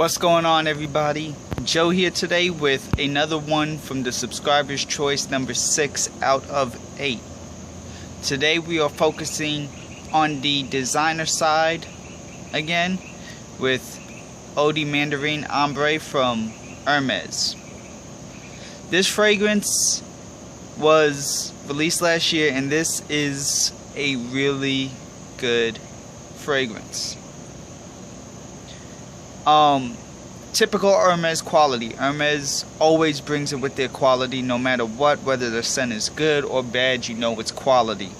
What's going on, everybody? Joe here today with another one from the subscriber's choice, number 6 out of 8. Today we are focusing on the designer side again with Eau de Mandarine Ambree from Hermes. This fragrance was released last year, and this is a really good fragrance. Typical Hermes quality. Hermes always brings it with their quality, no matter what, whether the scent is good or bad, you know it's quality.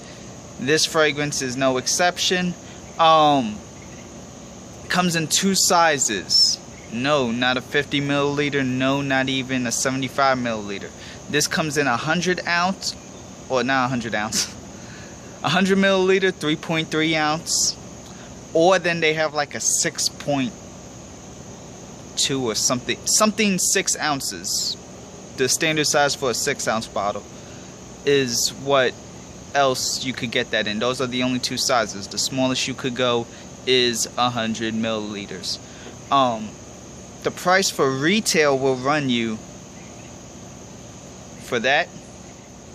This fragrance is no exception. Comes in 2 sizes. No, not a 50 milliliter. No, not even a 75 milliliter. This comes in 100 ounce, or not 100 ounce, 100 milliliter, 3.3 ounce, or then they have like a 6.2 or something 6 ounces. The standard size for a 6-ounce bottle is what else you could get that in. Those are the only 2 sizes. The smallest you could go is 100 milliliters. The price for retail will run you, for that,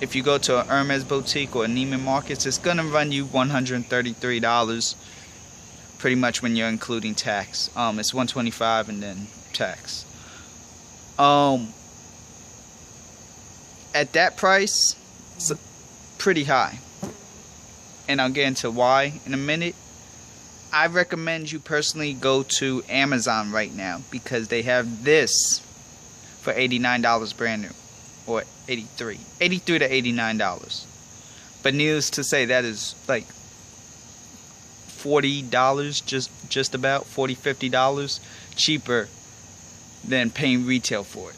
if you go to a Hermes boutique or a Neiman Marcus, it's gonna run you $133, pretty much, when you're including tax. It's $125 and then tax. At that price, it's pretty high, and I'll get into why in a minute. I recommend you personally go to Amazon right now, because they have this for $89 brand new, or $83 to $89. But needless to say, that is like $40, just about $40-$50 cheaper than paying retail for it.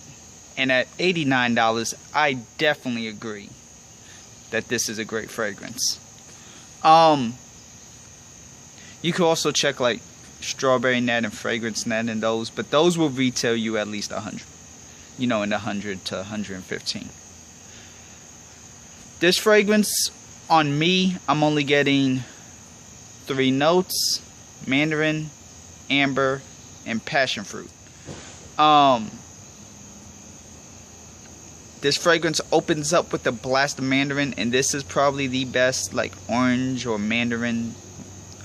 And at $89, I definitely agree that this is a great fragrance. You could also check like Strawberry Net and Fragrance Net and those, but those will retail you at least 100. You know, in the 100 to 115. This fragrance, on me, I'm only getting 3 notes: mandarin, amber, and passion fruit. This fragrance opens up with a blast of mandarin, and this is probably the best like orange or mandarin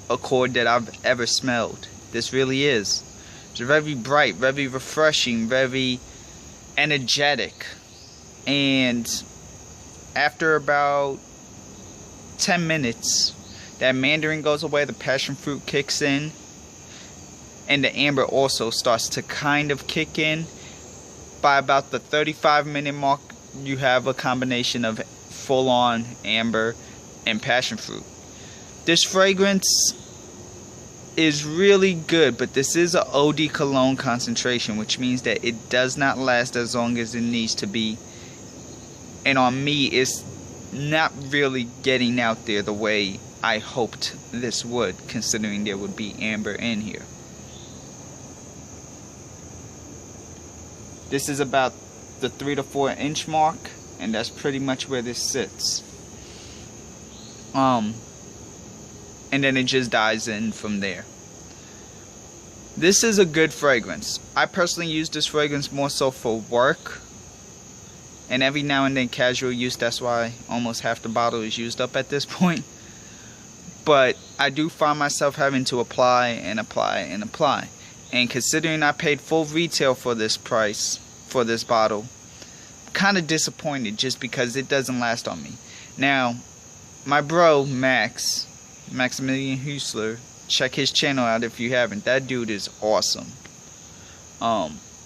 accord that I've ever smelled. This really is. It's very bright, very refreshing, very energetic, and after about 10 minutes, that mandarin goes away, the passion fruit kicks in, and the amber also starts to kind of kick in. By about the 35-minute mark, you have a combination of full-on amber and passion fruit. This fragrance is really good, but this is an eau de cologne concentration, which means that it does not last as long as it needs to be. And on me, it's not really getting out there the way I hoped this would, considering there would be amber in here. This is about the 3 to 4 inch mark, and that's pretty much where this sits. And then it just dies in from there. This is a good fragrance. I personally use this fragrance more so for work, and every now and then casual use. That's why almost half the bottle is used up at this point. But I do find myself having to apply and apply and apply. And considering I paid full retail for this price, for this bottle, I'm kind of disappointed just because it doesn't last on me. Now, my bro, Maximilian Husler, check his channel out if you haven't. That dude is awesome.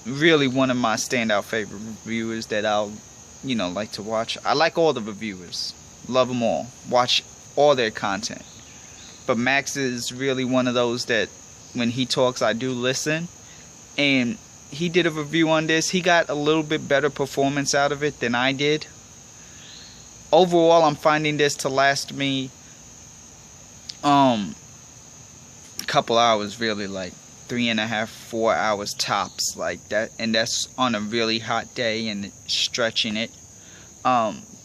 Really one of my standout favorite reviewers that I'll, like to watch. I like all the reviewers. Love them all. Watch all their content. But Max is really one of those that when he talks, I do listen. And he did a review on this. He got a little bit better performance out of it than I did. Overall, I'm finding this to last me a couple hours, really, like 3.5, 4 hours tops, like that. And that's on a really hot day and stretching it.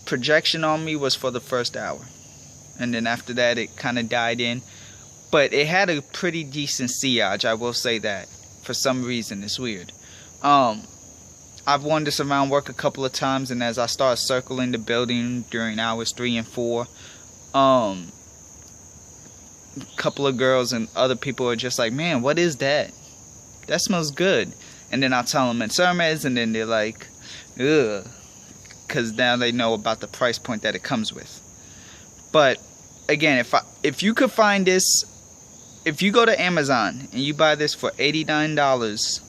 Projection on me was for the first hour, and then after that it kind of died in. But it had a pretty decent sillage, I will say that. for some reason. It's weird. I've worn this around work a couple of times, and as I start circling the building during hours 3 and 4, a couple of girls and other people are just like, man, what is that? That smells good. And then I'll tell them it's Hermes, and then they're like, ugh, because now they know about the price point that it comes with. But again, if you could find this, if you go to Amazon and you buy this for $89,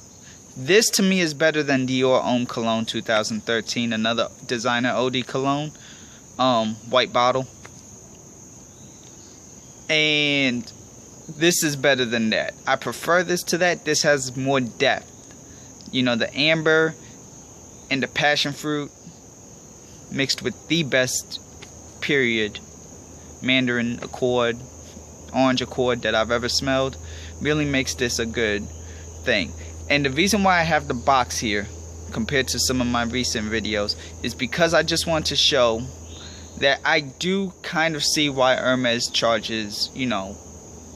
this to me is better than Dior Homme Cologne 2013, another designer OD cologne, white bottle. And this is better than that. I prefer this to that. This has more depth. You know, the amber and the passion fruit mixed with the best period Mandarin Accord, orange Accord that I've ever smelled really makes this a good thing. And the reason why I have the box here compared to some of my recent videos is because I just want to show that I do kind of see why Hermes charges, you know,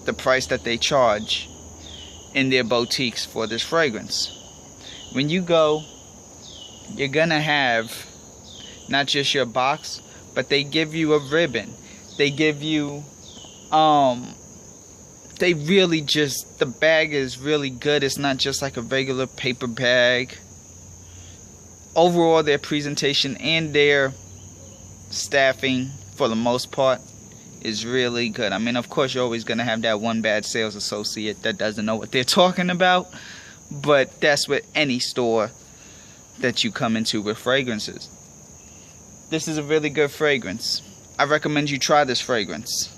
the price that they charge in their boutiques for this fragrance. When you go, you're gonna have not just your box, but they give you a ribbon. They give you, they really just, the bag is really good. It's not just like a regular paper bag. Overall, their presentation and their staffing, for the most part, is really good. I mean, of course, you're always going to have that one bad sales associate that doesn't know what they're talking about. But that's with any store that you come into with fragrances. This is a really good fragrance. I recommend you try this fragrance.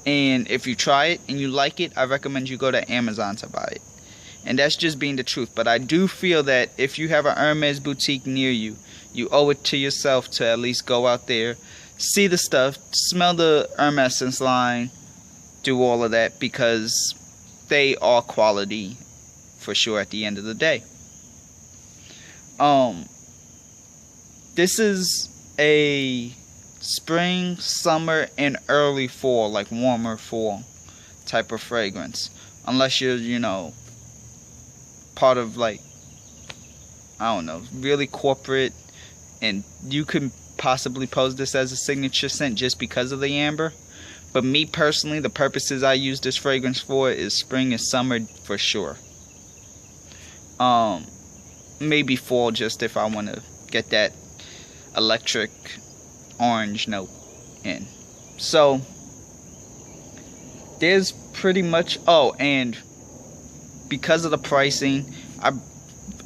And if you try it and you like it, I recommend you go to Amazon to buy it. And that's just being the truth. But I do feel that if you have a Hermes boutique near you, you owe it to yourself to at least go out there, see the stuff, smell the Hermes line, do all of that, because they are quality for sure at the end of the day. This is a spring, summer, and early fall, like warmer fall type of fragrance. Unless you're, you know, part of like, I don't know, really corporate, and you can possibly pose this as a signature scent just because of the amber. But me personally, the purposes I use this fragrance for is spring and summer for sure. Maybe fall, just if I want to get that electric orange note in. So there's pretty much, oh, and because of the pricing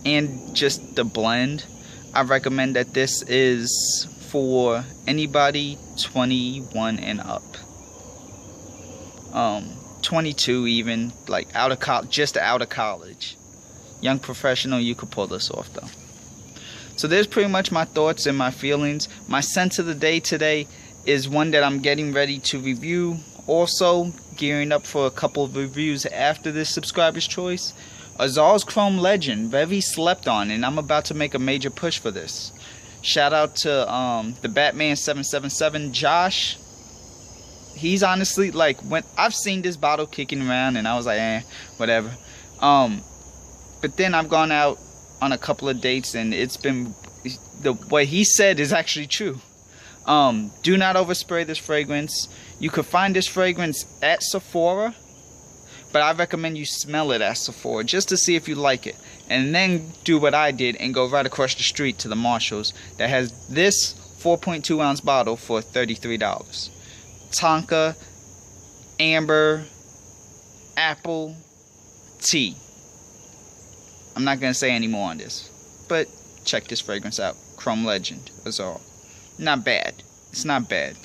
and just the blend, I recommend that this is for anybody 21 and up, 22 even, like out of college, just out of college, young professional. You could pull this off though. So there's pretty much my thoughts and my feelings. My scent of the day today is one that I'm getting ready to review. Also gearing up for a couple of reviews after this subscriber's choice. Azar's Chrome Legend, very slept on, and I'm about to make a major push for this. Shout out to the Batman 777 Josh. He's honestly, like, when I've seen this bottle kicking around and I was like, whatever. But then I've gone out on a couple of dates and it's been, what he said is actually true. Do not overspray this fragrance. You could find this fragrance at Sephora, but I recommend you smell it at Sephora just to see if you like it, and then do what I did and go right across the street to the Marshalls that has this 4.2 ounce bottle for $33. Tonka, amber, apple, tea. I'm not going to say any more on this, but check this fragrance out. Chrome Legend, Azar. Not bad. It's not bad.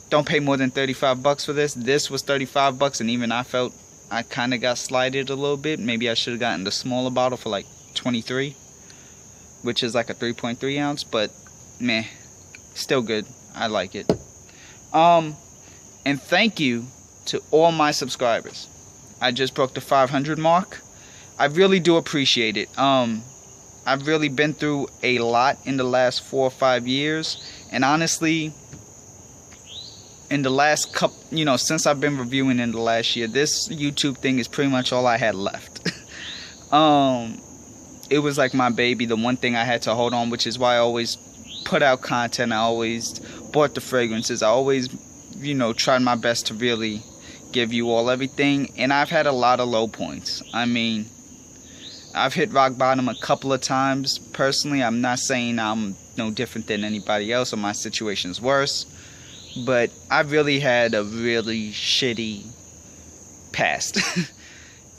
Don't pay more than 35 bucks for this. This was 35 bucks, and even I felt I kind of got slighted a little bit. Maybe I should have gotten the smaller bottle for like 23, which is like a 3.3 ounce, but meh, still good. I like it. And thank you to all my subscribers. I just broke the 500 mark. I really do appreciate it. I've really been through a lot in the last 4 or 5 years, and honestly, in the last couple, since I've been reviewing in the last year, this YouTube thing is pretty much all I had left. It was like my baby, the one thing I had to hold on, which is why I always put out content. I always bought the fragrances. I always, tried my best to really give you all everything. And I've had a lot of low points. I mean, I've hit rock bottom a couple of times. Personally, I'm not saying I'm no different than anybody else or my situation's worse. But I've really had a really shitty past.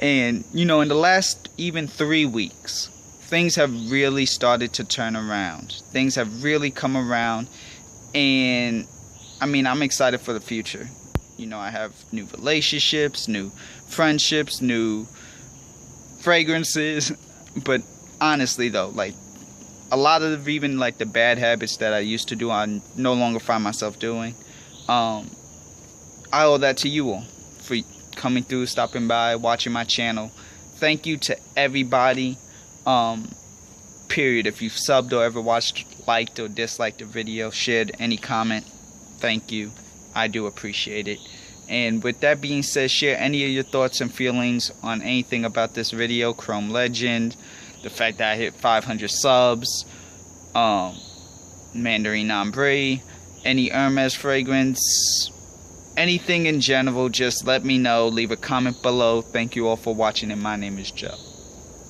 And, in the last even 3 weeks, things have really started to turn around. Things have really come around. And, I mean, I'm excited for the future. I have new relationships, new friendships, new fragrances. But honestly, though, like, a lot of even like the bad habits that I used to do, I no longer find myself doing. I owe that to you all for coming through, stopping by, watching my channel. Thank you to everybody. Period. If you've subbed or ever watched, liked or disliked the video, shared any comment, thank you. I do appreciate it. And with that being said, share any of your thoughts and feelings on anything about this video, Chrome Legend, the fact that I hit 500 subs, Mandarine Ambree, any Hermes fragrance, anything in general, just let me know. Leave a comment below. Thank you all for watching, and my name is Joe.